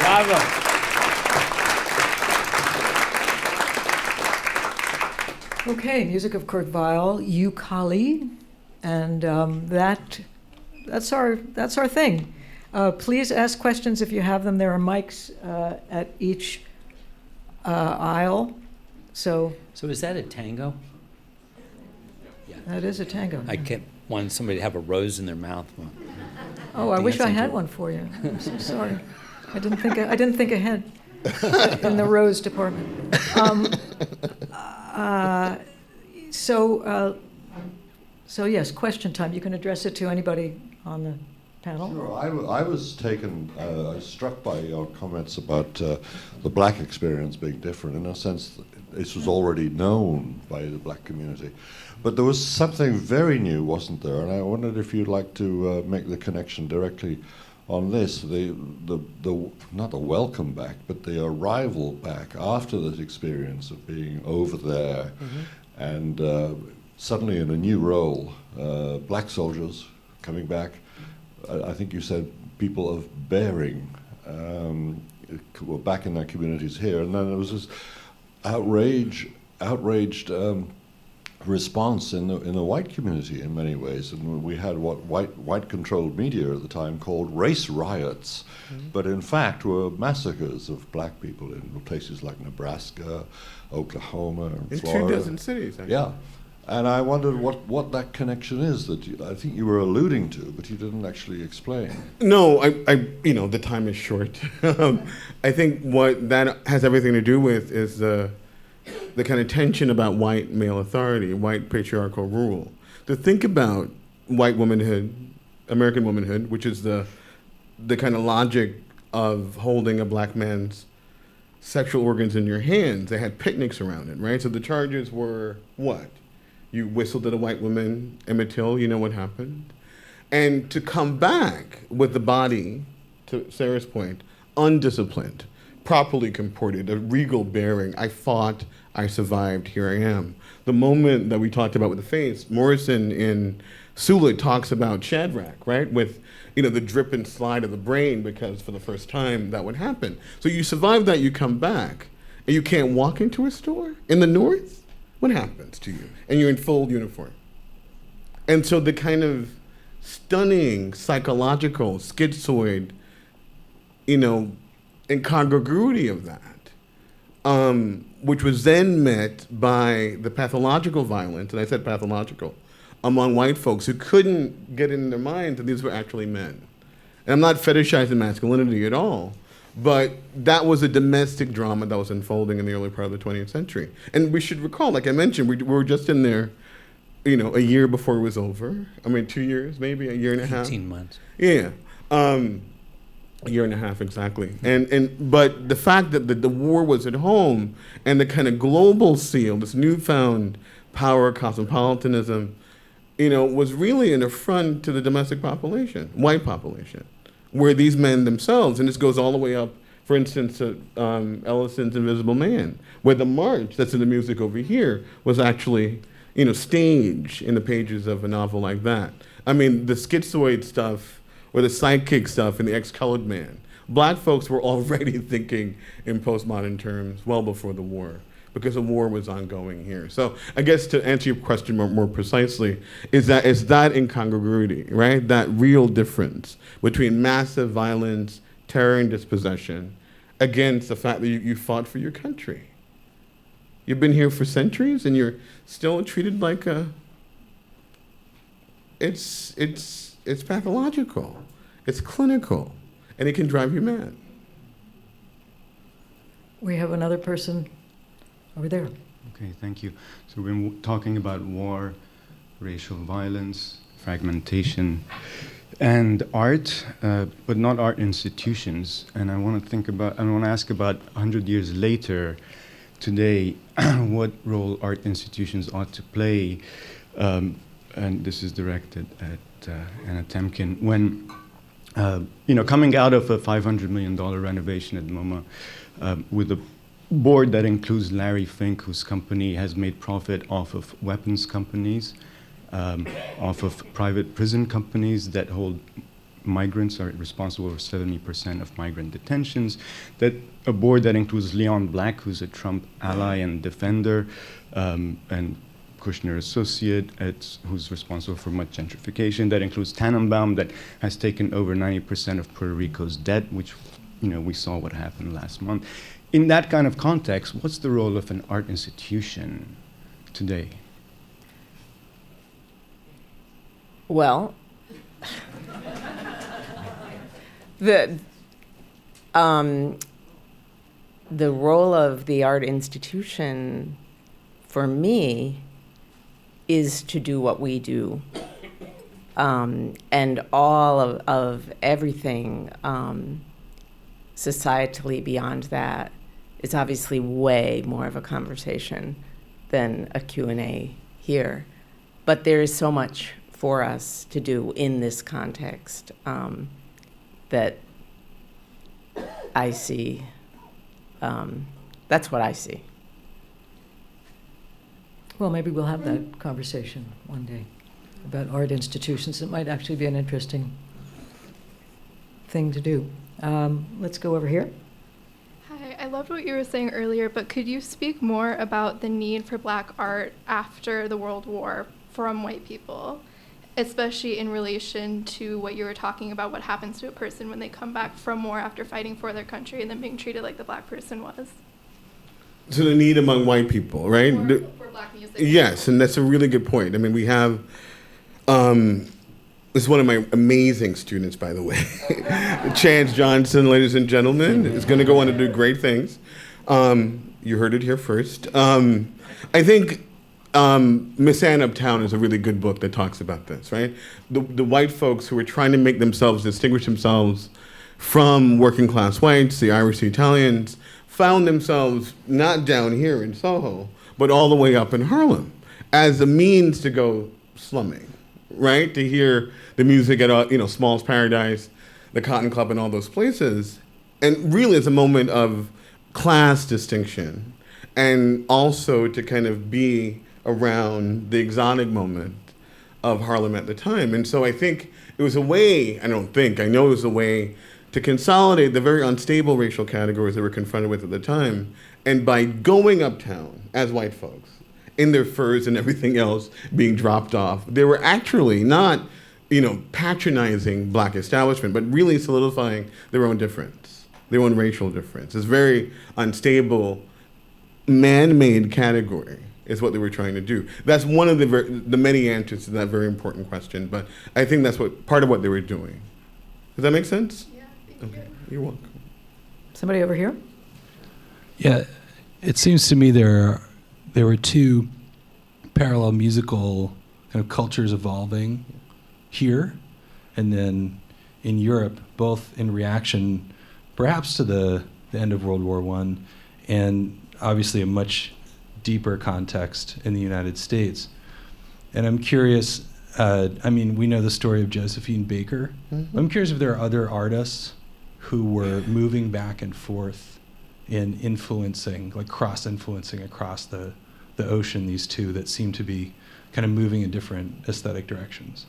S14: Bravo.
S1: Okay, music of Kurt Weill, Ukali, and that That's our thing. Please ask questions if you have them. There are mics at each aisle. So
S5: is that a tango?
S1: that is a tango.
S5: I kept wanting somebody to have a rose in their mouth.
S1: Oh, I wish I
S5: dancing
S1: had
S5: to it.
S1: one for you. I'm so sorry. I didn't think ahead in the rose department. So yes, question time. You can address it to anybody on the panel.
S3: Sure. I was struck by your comments about the black experience being different. In a sense, this was already known by the black community. But there was something very new, wasn't there? And I wondered if you'd like to make the connection directly on this, not the welcome back, but the arrival back after this experience of being over there and suddenly in a new role, black soldiers coming back. I think you said people of bearing were back in their communities here, and then there was this outraged response in the white community in many ways, and we had what white-controlled media at the time called race riots, but in fact were massacres of black people in places like Nebraska, Oklahoma, and
S8: in
S3: Florida.
S8: 2 dozen cities, actually.
S3: Yeah. And I wondered what that connection is that I think you were alluding to, but you didn't actually explain.
S8: No, I the time is short. I think what that has everything to do with is the kind of tension about white male authority, white patriarchal rule. To think about white womanhood, American womanhood, which is the kind of logic of holding a black man's sexual organs in your hands. They had picnics around it, right? So the charges were what? You whistled at a white woman, Emmett Till, you know what happened. And to come back with the body, to Sarah's point, undisciplined, properly comported, a regal bearing. I fought, I survived, here I am. The moment that we talked about with the face, Morrison in Sula talks about Shadrach, right? With the drip and slide of the brain, because for the first time that would happen. So you survive that, you come back, and you can't walk into a store in the North? What happens to you? And you're in full uniform. And so the kind of stunning psychological, schizoid, incongruity of that, which was then met by the pathological violence, and I said pathological, among white folks who couldn't get in their minds that these were actually men. And I'm not fetishizing masculinity at all, but that was a domestic drama that was unfolding in the early part of the 20th century. And we should recall, like I mentioned, we were just in there, a year before it was over. 2 years, maybe, a year and a half.
S5: 18 months.
S8: Yeah. A year and a half, exactly. But the fact that the war was at home and the kind of global seal, this newfound power, cosmopolitanism, was really an affront to the domestic population, white population, where these men themselves, and this goes all the way up, for instance, to Ellison's Invisible Man, where the march that's in the music over here was actually, staged in the pages of a novel like that. The schizoid stuff, or the sidekick stuff in The Ex-Colored Man. Black folks were already thinking in postmodern terms well before the war, because the war was ongoing here. So I guess to answer your question more precisely, is that incongruity, right? That real difference between massive violence, terror, and dispossession against the fact that you fought for your country. You've been here for centuries and you're still treated like it's pathological, it's clinical, and it can drive you mad.
S1: We have another person over there.
S14: Okay, thank you. So we've been talking about war, racial violence, fragmentation, and art, but not art institutions. And I want to ask about 100 years later, today, what role art institutions ought to play. And this is directed at Anna Temkin. When coming out of a $500 million renovation at MOMA, with a board that includes Larry Fink, whose company has made profit off of weapons companies, off of private prison companies that hold migrants, are responsible for 70% of migrant detentions, that a board that includes Leon Black, who's a Trump ally and defender, and Kushner associate who's responsible for much gentrification. That includes Tannenbaum, that has taken over 90% of Puerto Rico's debt, which we saw what happened last month. In that kind of context, what's the role of an art institution today?
S4: Well, the role of the art institution for me is to do what we do. And all of everything societally beyond that is obviously way more of a conversation than a Q&A here. But there is so much for us to do in this context that I see. That's what I see.
S1: Well, maybe we'll have that conversation one day about art institutions. It might actually be an interesting thing to do. Let's go over here.
S15: Hi, I loved what you were saying earlier, but could you speak more about the need for Black art after the World War from white people, especially in relation to what you were talking about, what happens to a person when they come back from war after fighting for their country and then being treated like the Black person was?
S8: So the need among white people, right?
S15: For Black music.
S8: Yes, and that's a really good point. I mean, we have, this is one of my amazing students, by the way. Chance Johnson, ladies and gentlemen, is going to go on to do great things. You heard it here first. I think Miss Ann Uptown is a really good book that talks about this, right? The white folks who were trying to make themselves, distinguish themselves from working class whites, the Irish, the Italians, found themselves not down here in Soho, but all the way up in Harlem as a means to go slumming, right? To hear the music at, Small's Paradise, the Cotton Club, and all those places. And really it's a moment of class distinction, and also to kind of be around the exotic moment of Harlem at the time. And so I think it was a way, I know it was a way to consolidate the very unstable racial categories that we're confronted with at the time. And by going uptown as white folks, in their furs and everything else being dropped off, they were actually not, patronizing Black establishment, but really solidifying their own difference, their own racial difference. It's very unstable, man-made category is what they were trying to do. That's one of the many answers to that very important question, but I think that's part of what they were doing. Does that make sense?
S15: Yeah, thank you.
S8: You're welcome.
S1: Somebody over here?
S16: Yeah, it seems to me there were two parallel musical kind of cultures evolving here and then in Europe, both in reaction perhaps to the end of World War I and obviously a much deeper context in the United States. And I'm curious, we know the story of Josephine Baker. Mm-hmm. I'm curious if there are other artists who were moving back and forth in influencing, like cross-influencing across the ocean, these two that seem to be kind of moving in different aesthetic directions.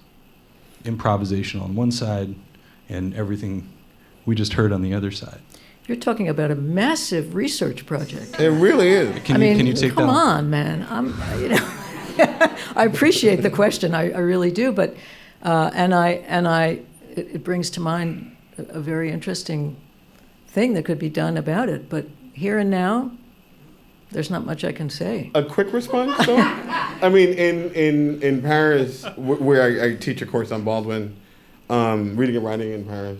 S16: Improvisational on one side and everything we just heard on the other side.
S1: You're talking about a massive research project.
S8: It really is.
S16: Can you take
S1: come
S16: that
S1: on, man. I appreciate the question. I really do. But it brings to mind a very interesting thing that could be done about it. But here and now, there's not much I can say.
S8: A quick response, though? I mean, in Paris, where I teach a course on Baldwin, reading and writing in Paris,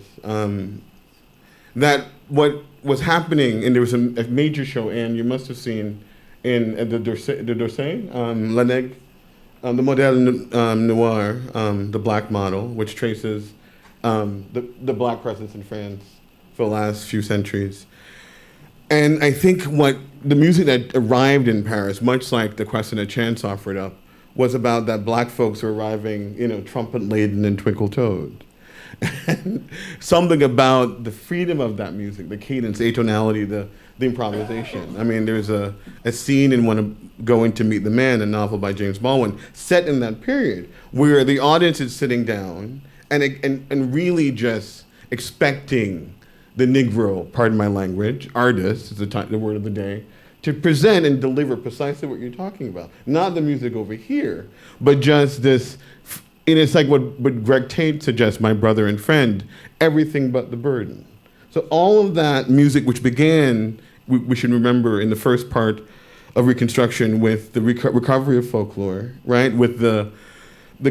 S8: that what was happening, and there was a major show, and you must have seen in the D'Orsay, Laneige, the Modèle Noir, the Black model, which traces the Black presence in France for the last few centuries. And I think what the music that arrived in Paris, much like the question that Chance offered up, was about that Black folks were arriving, trumpet-laden and twinkle-toed. And something about the freedom of that music, the cadence, atonality, the improvisation. I mean, there's a scene in one of Going to Meet the Man, a novel by James Baldwin, set in that period, where the audience is sitting down and really just expecting the Negro, pardon my language, artist is the word of the day, to present and deliver precisely what you're talking about. Not the music over here, but just this, and it's like what Greg Tate suggests, my brother and friend, everything but the burden. So all of that music, which began, we should remember, in the first part of Reconstruction with the recovery of folklore, right? With the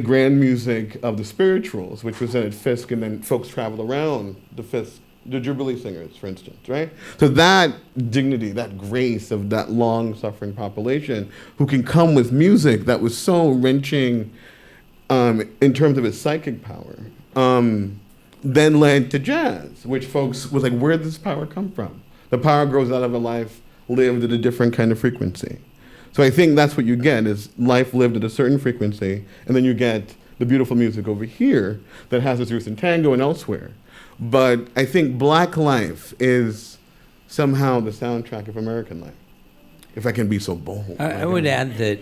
S8: grand music of the spirituals, which was at Fisk, and then folks traveled around the Fisk, the Jubilee singers, for instance, right? So that dignity, that grace of that long-suffering population who can come with music that was so wrenching in terms of its psychic power, then led to jazz, which folks was like, where did this power come from? The power grows out of a life lived at a different kind of frequency. So I think that's what you get, is life lived at a certain frequency, and then you get the beautiful music over here that has its roots in tango and elsewhere. But I think Black life is somehow the soundtrack of American life, if I can be so bold.
S5: I would add that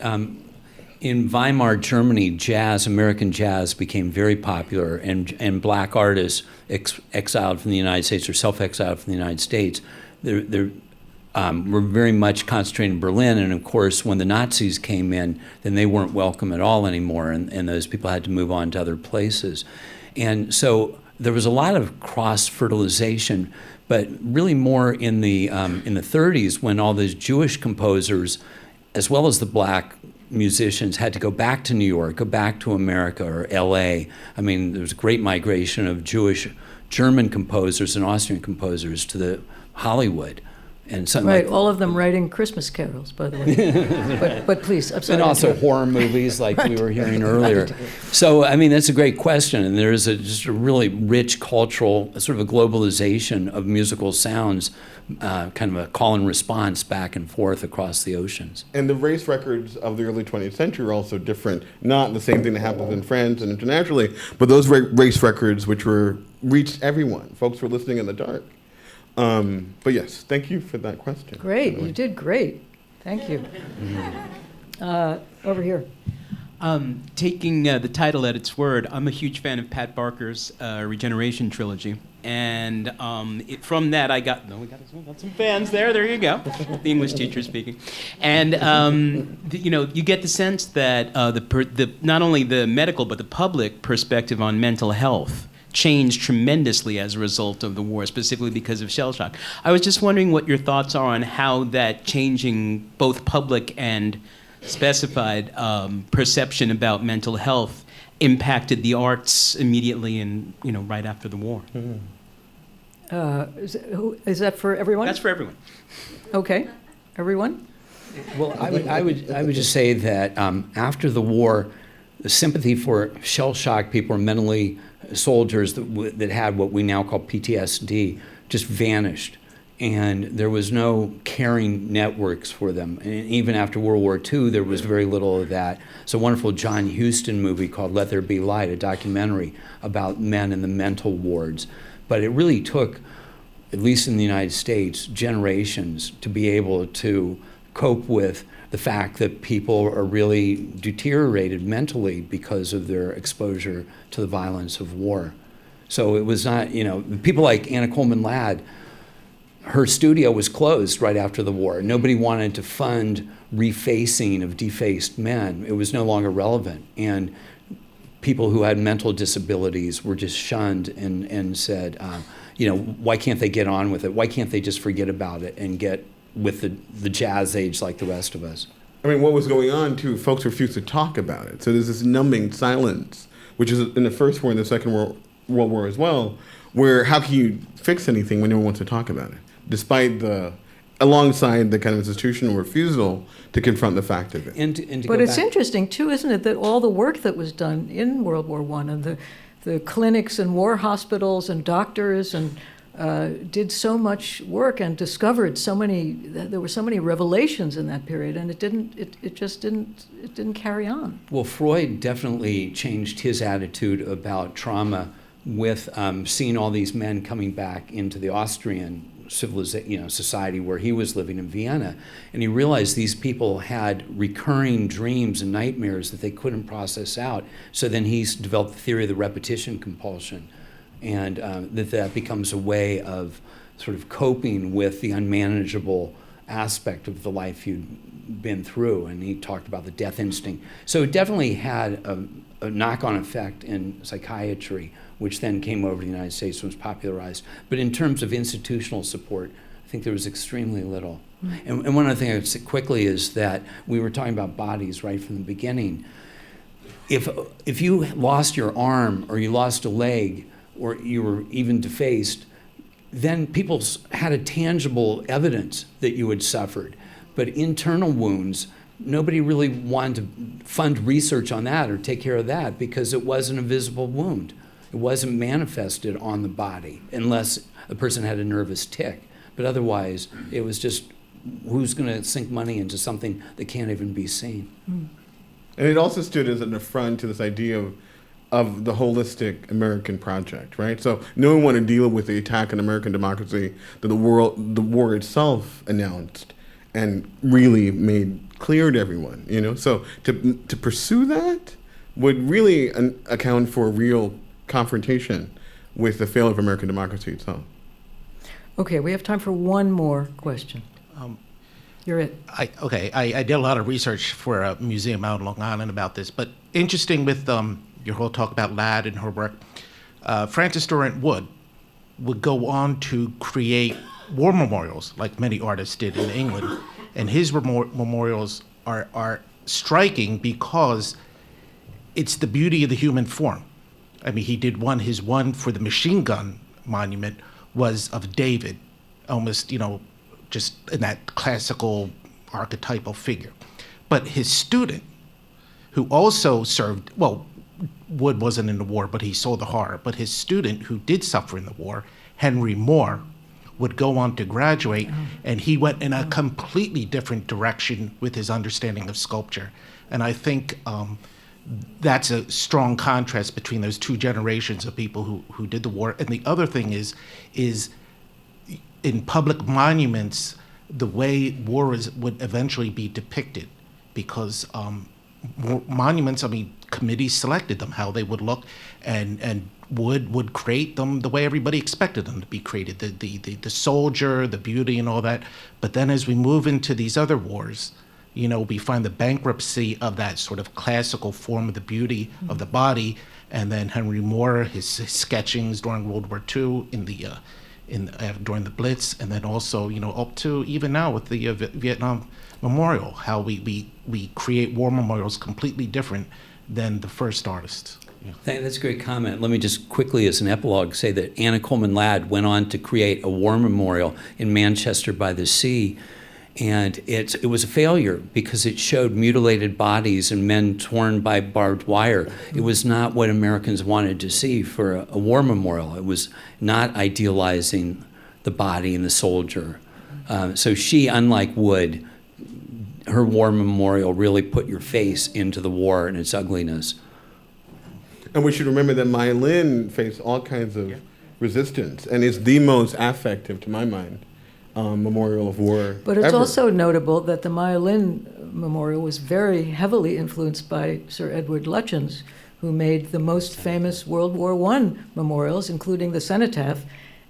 S5: in Weimar, Germany, jazz, American jazz, became very popular, and Black artists exiled from the United States or self-exiled from the United States, were very much concentrated in Berlin. And of course, when the Nazis came in, then they weren't welcome at all anymore, and those people had to move on to other places. And so there was a lot of cross-fertilization, but really more in the 30s, when all those Jewish composers, as well as the Black musicians, had to go back to New York, go back to America or LA. I mean, there was a great migration of Jewish German composers and Austrian composers to the Hollywood. And something
S1: right,
S5: like,
S1: all of them writing Christmas carols, by the way. but please, I'm sorry.
S5: And also horror movies, like we were hearing earlier. So, I mean, that's a great question. And there's just a really rich cultural, sort of a globalization of musical sounds, kind of a call and response back and forth across the oceans.
S8: And the race records of the early 20th century are also different. Not the same thing that happens in France and internationally, but those race records which reached everyone. Folks were listening in the dark. But yes, thank you for that question.
S1: Great, you did great. Thank you. Over here.
S17: Taking the title at its word, I'm a huge fan of Pat Barker's Regeneration trilogy. And from that, we got some fans there. There you go. The English teacher speaking. And you get the sense that not only the medical but the public perspective on mental health changed tremendously as a result of the war, specifically because of shell shock. I was just wondering what your thoughts are on how that changing both public and specified perception about mental health impacted the arts immediately and right after the war.
S1: Is that for everyone?
S17: That's for everyone.
S1: Okay, everyone.
S5: Well, I would just say that after the war, the sympathy for shell-shocked people or mentally soldiers that had what we now call PTSD just vanished. And there was no caring networks for them. And even after World War II, there was very little of that. It's a wonderful John Huston movie called Let There Be Light, a documentary about men in the mental wards. But it really took, at least in the United States, generations to be able to cope with the fact that people are really deteriorated mentally because of their exposure to the violence of war. So it was not, people like Anna Coleman Ladd, her studio was closed right after the war. Nobody wanted to fund refacing of defaced men. It was no longer relevant. And people who had mental disabilities were just shunned and said, why can't they get on with it? Why can't they just forget about it and get with the jazz age like the rest of us?
S8: I mean, what was going on, too, folks refused to talk about it. So there's this numbing silence, which is in the First War and the Second World War as well, where how can you fix anything when no one wants to talk about it, despite alongside the kind of institutional refusal to confront the fact of it.
S1: But it's interesting, too, isn't it, that all the work that was done in World War I and the clinics and war hospitals and doctors and did so much work and discovered there were so many revelations in that period, and it didn't carry on.
S5: Well, Freud definitely changed his attitude about trauma with seeing all these men coming back into the Austrian society where he was living in Vienna, and he realized these people had recurring dreams and nightmares that they couldn't process out. So then he's developed the theory of the repetition compulsion, and that becomes a way of sort of coping with the unmanageable aspect of the life you'd been through, and he talked about the death instinct. So it definitely had a knock-on effect in psychiatry, which then came over to the United States and was popularized. But in terms of institutional support, I think there was extremely little. And one other thing I would say quickly is that we were talking about bodies right from the beginning. If you lost your arm or you lost a leg or you were even defaced, then people had a tangible evidence that you had suffered. But internal wounds, nobody really wanted to fund research on that or take care of that because it wasn't a visible wound. It wasn't manifested on the body unless the person had a nervous tic. But otherwise, it was just, who's going to sink money into something that can't even be seen?
S8: And it also stood as an affront to this idea of the holistic American project, right? So no one wanted to deal with the attack on American democracy that the war itself announced and really made clear to everyone, you know? So to pursue that would really account for a real confrontation with the failure of American democracy itself.
S1: Okay, we have time for one more question. You're it.
S18: I did a lot of research for a museum out in Long Island about this, but interesting with your whole talk about Ladd and her work, Francis Durant Wood would go on to create war memorials like many artists did in England, and his memorials are striking because it's the beauty of the human form. I mean, he did his one for the machine gun monument was of David, almost, you know, just in that classical archetypal figure. But his student, who also served, well, Wood wasn't in the war, but he saw the horror, but his student who did suffer in the war, Henry Moore, would go on to graduate, and he went in a completely different direction with his understanding of sculpture. And I think that's a strong contrast between those two generations of people who did the war. And the other thing is in public monuments, the way war would eventually be depicted, because monuments, I mean, committees selected them, how they would look, and would create them the way everybody expected them to be created, the soldier, the beauty and all that. But then as we move into these other wars, you know, we find the bankruptcy of that sort of classical form of the beauty of the body. And then Henry Moore, his sketchings during World War II during the Blitz, and then also, you know, up to even now with the Vietnam Memorial, how we create war memorials completely different than the first artists. Yeah.
S5: That's a great comment. Let me just quickly, as an epilogue, say that Anna Coleman Ladd went on to create a war memorial in Manchester by the Sea, and it was a failure because it showed mutilated bodies and men torn by barbed wire. It was not what Americans wanted to see for a war memorial. It was not idealizing the body and the soldier. So she, unlike Wood, her war memorial really put your face into the war and its ugliness.
S8: And we should remember that Maya Lin faced all kinds of resistance, and is the most affective, to my mind, memorial of war.
S1: But it's
S8: ever.
S1: also notable that the Maya Lin memorial was very heavily influenced by Sir Edward Lutyens, who made the most famous World War I memorials, including the cenotaph,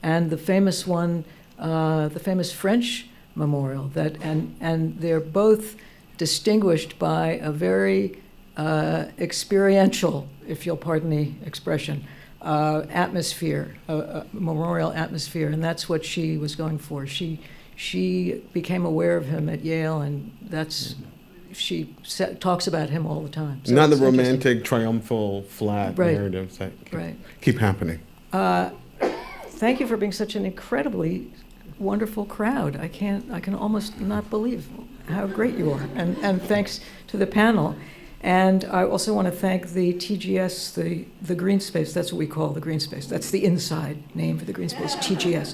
S1: and the famous one, the famous French memorial. And they're both distinguished by a very experiential, if you'll pardon the expression, atmosphere, memorial atmosphere, and that's what she was going for. She became aware of him at Yale, and she talks about him all the time. So
S8: not the romantic, triumphal, flat
S1: right.
S8: narratives that
S1: right.
S8: keep happening.
S1: Thank you for being such an incredibly wonderful crowd. I can almost not believe how great you are, and thanks to the panel. And I also want to thank the TGS, the green space. That's what we call the green space. That's the inside name for the green space, TGS.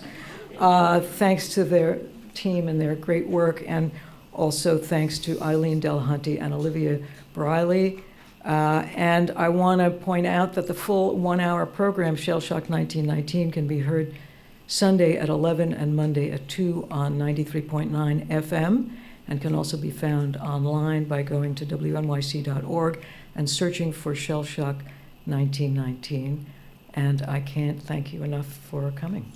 S1: Thanks to their team and their great work, and also thanks to Eileen Delahunty and Olivia Briley. And I want to point out that the full 1-hour program, Shell Shock 1919, can be heard Sunday at 11 and Monday at 2 on 93.9 FM. And can also be found online by going to WNYC.org and searching for Shell Shock 1919. And I can't thank you enough for coming.